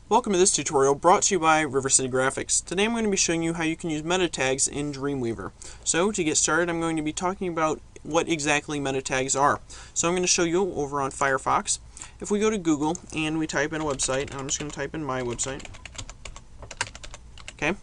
Welcome to this tutorial brought to you by River City Graphics. Today I'm going to be showing you how you can use meta tags in Dreamweaver. So to get started, I'm going to be talking about what exactly meta tags are. So I'm going to show you over on Firefox. If we go to Google and we type in a website, and I'm just going to type in my website. Okay.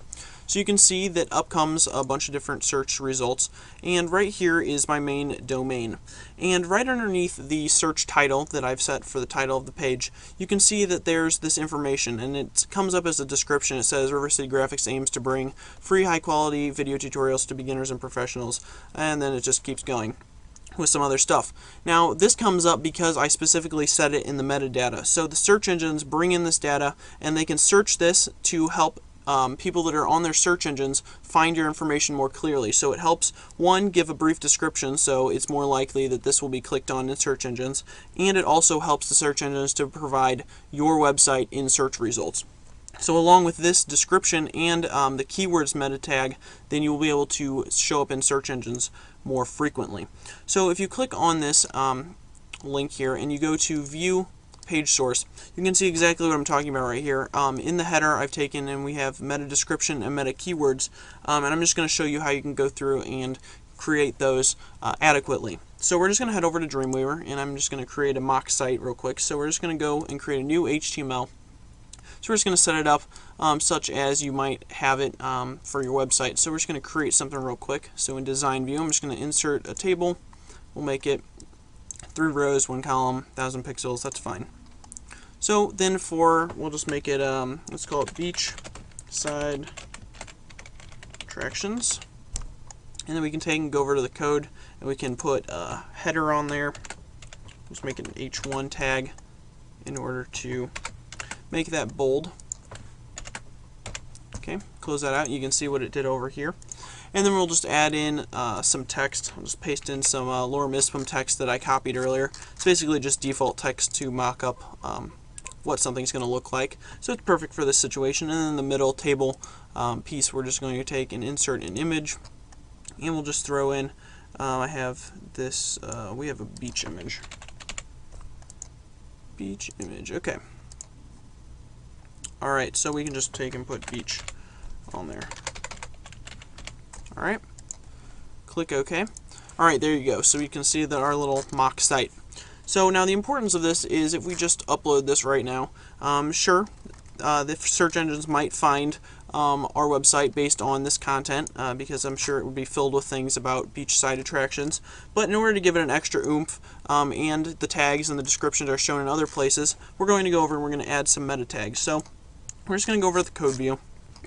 So you can see that up comes a bunch of different search results, and right here is my main domain. And right underneath the search title that I've set for the title of the page, you can see that there's this information, and it comes up as a description. It says River City Graphics aims to bring free high-quality video tutorials to beginners and professionals, and then it just keeps going with some other stuff. Now this comes up because I specifically set it in the metadata. So the search engines bring in this data, and they can search this to help people that are on their search engines find your information more clearly. So it helps, one, give a brief description, so it's more likely that this will be clicked on in search engines, and it also helps the search engines to provide your website in search results. So along with this description and the keywords meta tag, then you will be able to show up in search engines more frequently. So if you click on this link here and you go to View Page Source, you can see exactly what I'm talking about right here. In the header I've taken and we have meta description and meta keywords, and I'm just going to show you how you can go through and create those adequately. So we're just going to head over to Dreamweaver, and I'm just going to create a mock site real quick. So we're just going to go and create a new HTML. So we're just going to set it up such as you might have it for your website. So we're just going to create something real quick. So in Design View, I'm just going to insert a table. We'll make it 3 rows, 1 column, 1000 pixels, that's fine. So then we'll just make it, let's call it beach side attractions. And then we can take and go over to the code, and we can put a header on there. Let's make it an H1 tag in order to make that bold. Okay, close that out. You can see what it did over here. And then we'll just add in some text. I'll just paste in some lorem ipsum text that I copied earlier. It's basically just default text to mock up what something's going to look like. So it's perfect for this situation. And then the middle table piece, we're just going to take and insert an image. And we'll just throw in, I have this, we have a beach image. Beach image, okay. Alright, so we can just take and put beach on there. Alright, click OK. Alright, there you go. So you can see that our little mock site. So now the importance of this is if we just upload this right now, sure, the search engines might find our website based on this content, because I'm sure it would be filled with things about beachside attractions. But in order to give it an extra oomph, and the tags and the descriptions are shown in other places, we're going to go over and we're going to add some meta tags. So we're just going to go over to the code view.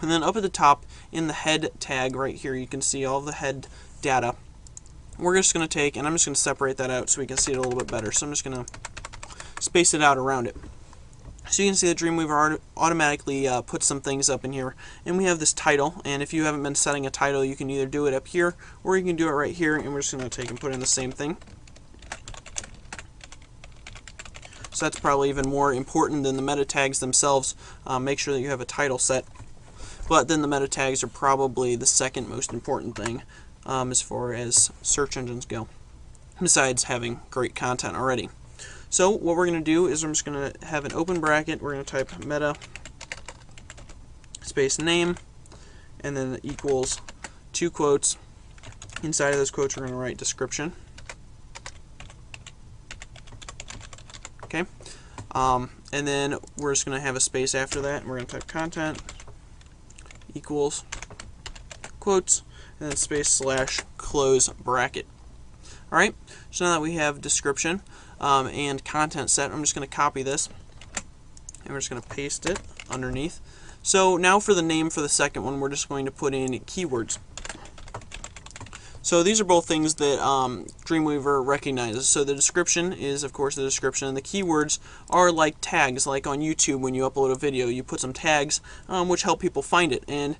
And then up at the top in the head tag right here, you can see all the head data. We're just going to take, and I'm just going to separate that out so we can see it a little bit better. So I'm just going to space it out around it. So you can see that Dreamweaver automatically puts some things up in here. And we have this title, and if you haven't been setting a title, you can either do it up here, or you can do it right here, and we're just going to take and put in the same thing. So that's probably even more important than the meta tags themselves. Make sure that you have a title set. But then the meta tags are probably the second most important thing as far as search engines go, besides having great content already. So what we're going to do is I'm just going to have an open bracket. We're going to type meta space name, and then equals 2 quotes. Inside of those quotes we're going to write description. Okay, and then we're just going to have a space after that, and we're going to type content equals quotes, and then space slash close bracket. Alright, so now that we have description and content set, I'm just going to copy this, and we're just going to paste it underneath. So now for the name for the second one, we're just going to put in keywords. So these are both things that Dreamweaver recognizes. So the description is, of course, the description, and the keywords are like tags, like on YouTube when you upload a video. You put some tags which help people find it. And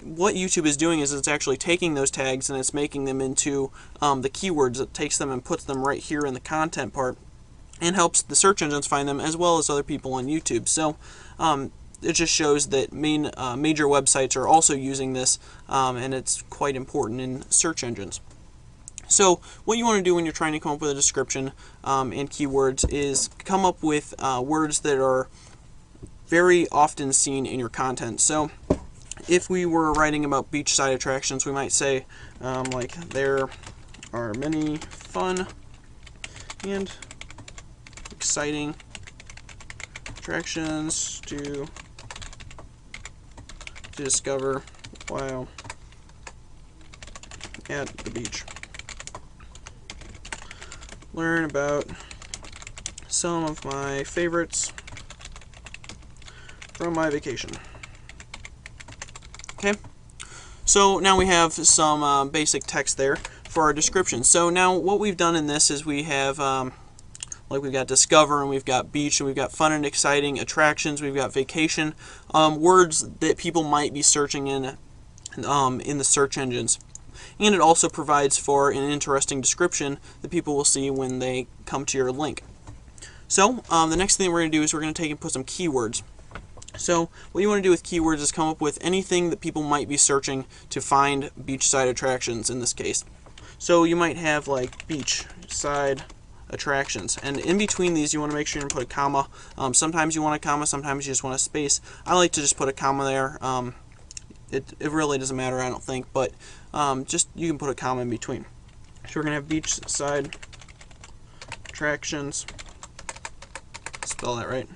what YouTube is doing is it's actually taking those tags and it's making them into the keywords. It takes them and puts them right here in the content part and helps the search engines find them as well as other people on YouTube. So it just shows that major websites are also using this, and it's quite important in search engines. So what you want to do when you're trying to come up with a description and keywords is come up with words that are very often seen in your content. So if we were writing about beachside attractions, we might say like, there are many fun and exciting attractions to discover while at the beach. Learn about some of my favorites from my vacation. Okay, so now we have some basic text there for our description. So now what we've done in this is we have like, we've got discover, and we've got beach, and we've got fun and exciting attractions, we've got vacation, words that people might be searching in the search engines. And it also provides for an interesting description that people will see when they come to your link. So the next thing we're going to do is we're going to take and put some keywords. So what you want to do with keywords is come up with anything that people might be searching to find beachside attractions in this case. So you might have like beachside attractions, and in between these you want to make sure you put a comma. Sometimes you want a comma, sometimes you just want a space. I like to just put a comma there. It really doesn't matter, I don't think, but just you can put a comma in between. So we're going to have beachside attractions, spell that right,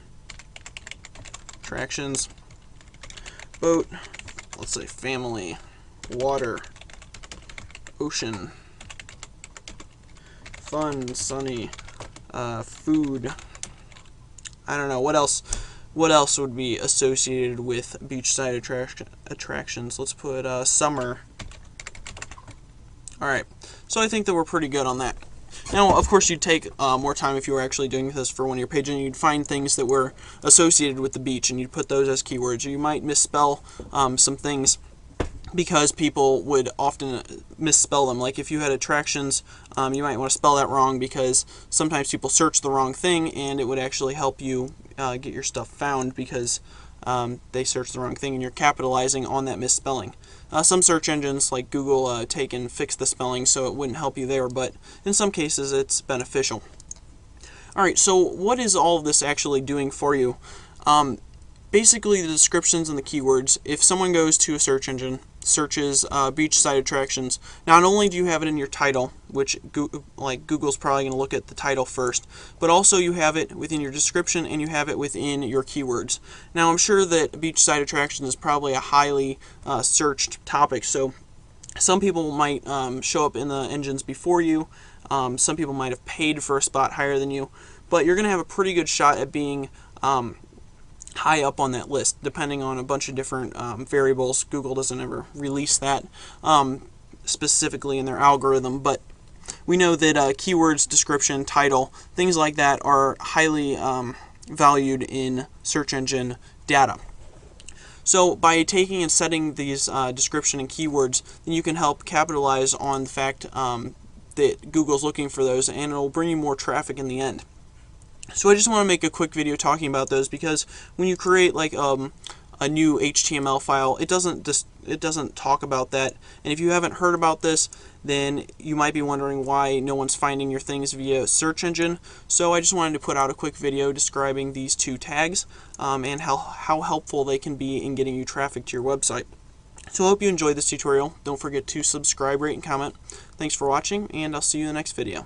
attractions, boat, let's say family, water, ocean, fun, sunny, food. I don't know what else. What else would be associated with beachside attractions? Let's put summer. All right. So I think that we're pretty good on that. Now, of course, you'd take more time if you were actually doing this for one of your pages, and you'd find things that were associated with the beach, and you'd put those as keywords. Or you might misspell some things, because people would often misspell them. Like if you had attractions, you might want to spell that wrong, because sometimes people search the wrong thing, and it would actually help you get your stuff found, because they searched the wrong thing and you're capitalizing on that misspelling. Some search engines like Google take and fix the spelling, so it wouldn't help you there, but in some cases it's beneficial. Alright, so what is all of this actually doing for you? Basically, the descriptions and the keywords. If someone goes to a search engine, searches beachside attractions, not only do you have it in your title, which Google's probably going to look at the title first, but also you have it within your description, and you have it within your keywords. Now, I'm sure that beachside attractions is probably a highly searched topic, so some people might show up in the engines before you. Some people might have paid for a spot higher than you, but you're going to have a pretty good shot at being high up on that list, depending on a bunch of different variables. Google doesn't ever release that specifically in their algorithm, but we know that keywords, description, title, things like that are highly valued in search engine data. So by taking and setting these description and keywords, then you can help capitalize on the fact that Google's looking for those, and it'll bring you more traffic in the end. So I just want to make a quick video talking about those, because when you create like a new HTML file, it doesn't talk about that. And if you haven't heard about this, then you might be wondering why no one's finding your things via search engine. So I just wanted to put out a quick video describing these two tags and how helpful they can be in getting you traffic to your website. So I hope you enjoyed this tutorial. Don't forget to subscribe, rate, and comment. Thanks for watching, and I'll see you in the next video.